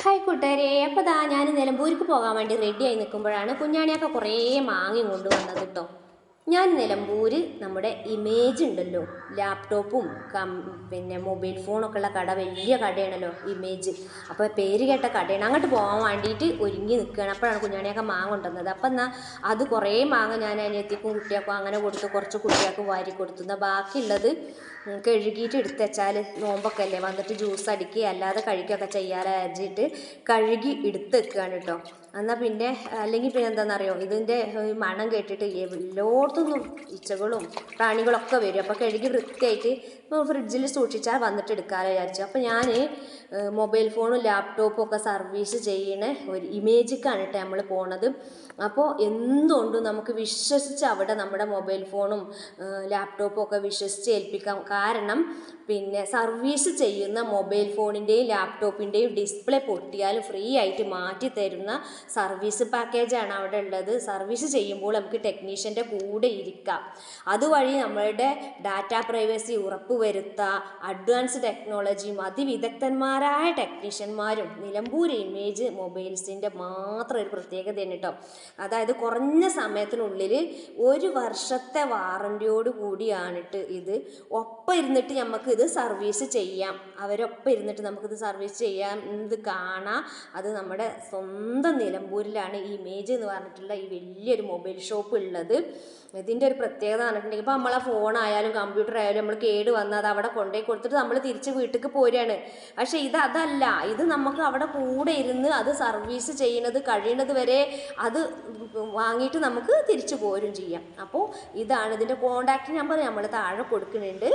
Hi കൂട്ടുകാരെ, അപ്പോൾ ഞാൻ നിലമ്പൂർക്ക് പോകാൻ വേണ്ടി റെഡിയായി നിൽക്കുമ്പോഴാണ് കുഞ്ഞാണിയൊക്കെ കുറേ മാങ്ങി കൊണ്ടുവന്നത് കേട്ടോ. ഞാൻ നിലമ്പൂർ നമ്മുടെ ഇമേജ് ഉണ്ടല്ലോ, ലാപ്ടോപ്പും പിന്നെ മൊബൈൽ ഫോണൊക്കെ ഉള്ള കട, വലിയ കടയാണല്ലോ ഇമേജ്. അപ്പോൾ പേര് കേട്ട കടയാണ്. അങ്ങോട്ട് പോകാൻ വേണ്ടിയിട്ട് ഒരുങ്ങി നിൽക്കുകയാണ്. അപ്പോഴാണ് കുഞ്ഞാണിയൊക്കെ മാങ്ങ കൊണ്ടുവന്നത്. അപ്പം എന്നാൽ അത് കുറേ മാങ്ങ ഞാൻ അനിയത്തിക്കും കുട്ടികൾക്കും അങ്ങനെ കൊടുത്ത് കുറച്ച് കുട്ടികൾക്ക് വാരി കൊടുത്തു. എന്നാൽ ബാക്കിയുള്ളത് കഴുകിയിട്ട് എടുത്ത് വെച്ചാൽ നോമ്പൊക്കെ അല്ലേ, വന്നിട്ട് ജ്യൂസ് അടിക്കുക അല്ലാതെ കഴിക്കുകയൊക്കെ ചെയ്യാതെ അരിച്ചിട്ട് കഴുകി എടുത്ത് വെക്കുകയാണ് കേട്ടോ. എന്നാൽ പിന്നെ അല്ലെങ്കിൽ പിന്നെ എന്താണെന്നറിയോ, ഇതിൻ്റെ മണം കേട്ടിട്ട് എല്ലായിടത്തുനിന്നും ഈച്ചകളും പ്രാണികളൊക്കെ വരും. അപ്പോൾ കഴുകി വൃത്തിയായിട്ട് ഫ്രിഡ്ജിൽ സൂക്ഷിച്ചാൽ വന്നിട്ട് എടുക്കാമെന്ന് വിചാരിച്ചു. അപ്പോൾ ഞാൻ മൊബൈൽ ഫോണും ലാപ്ടോപ്പും ഒക്കെ സർവീസ് ചെയ്യണ ഒരു ഇമേജിക്കാണ് കേട്ടോ നമ്മൾ പോണത്. അപ്പോൾ എന്തുകൊണ്ടും നമുക്ക് വിശ്വസിച്ച് അവിടെ നമ്മുടെ മൊബൈൽ ഫോണും ലാപ്ടോപ്പും ഒക്കെ വിശ്വസിച്ച് ഏൽപ്പിക്കാം. കാരണം പിന്നെ സർവീസ് ചെയ്യുന്ന മൊബൈൽ ഫോണിൻ്റെയും ലാപ്ടോപ്പിൻ്റെയും ഡിസ്പ്ലേ പൊട്ടിയാൽ ഫ്രീ ആയിട്ട് മാറ്റി തരുന്ന സർവീസ് പാക്കേജാണ് അവിടെ ഉള്ളത്. സർവീസ് ചെയ്യുമ്പോൾ നമുക്ക് ടെക്നീഷ്യൻ്റെ കൂടെ ഇരിക്കാം. അതുവഴി നമ്മളുടെ ഡാറ്റ പ്രൈവസി ഉറപ്പുവരുത്തുക. അഡ്വാൻസ് ടെക്നോളജിയും അതിവിദഗ്ധന്മാരായ ടെക്നീഷ്യന്മാരും നിലമ്പൂർ ഇമേജ് മൊബൈൽസിൻ്റെ മാത്രം ഒരു പ്രത്യേകതയാണ് കേട്ടോ. അതായത് കുറഞ്ഞ സമയത്തിനുള്ളിൽ 1 വർഷത്തെ വാറൻറ്റിയോട് കൂടിയാണിട്ട് ഇത്. ഒപ്പം ഇരുന്നിട്ട് നമുക്ക് ഇത് സർവീസ് ചെയ്യാം. അവരൊപ്പം ഇരുന്നിട്ട് നമുക്കിത് സർവീസ് ചെയ്യാം, ഇത് കാണാം. അത് നമ്മുടെ സ്വന്തം നിലമ്പൂരിലാണ് ഈ ഇമേജ് എന്ന് പറഞ്ഞിട്ടുള്ള ഈ വലിയൊരു മൊബൈൽ ഷോപ്പ് ഉള്ളത്. ഇതിൻ്റെ ഒരു പ്രത്യേകത പറഞ്ഞിട്ടുണ്ടെങ്കിൽ ഇപ്പോൾ നമ്മളെ ഫോണായാലും കമ്പ്യൂട്ടർ ആയാലും നമ്മൾ കേട് വന്നാൽ അത് അവിടെ കൊണ്ടുപോയി കൊടുത്തിട്ട് നമ്മൾ തിരിച്ച് വീട്ടിലേക്ക് പോരുകയാണ്. പക്ഷേ അതല്ല, ഇത് നമുക്ക് അവിടെ കൂടെ ഇരുന്ന് അത് സർവീസ് ചെയ്യുന്നത് കഴിയുന്നത് വരെ അത് വാങ്ങിയിട്ട് നമുക്ക് തിരിച്ചു പോരും ചെയ്യാം. അപ്പോൾ ഇതാണ് ഇതിൻ്റെ കോൺടാക്റ്റ് നമ്പർ നമ്മൾ താഴെ കൊടുക്കുന്നുണ്ട്.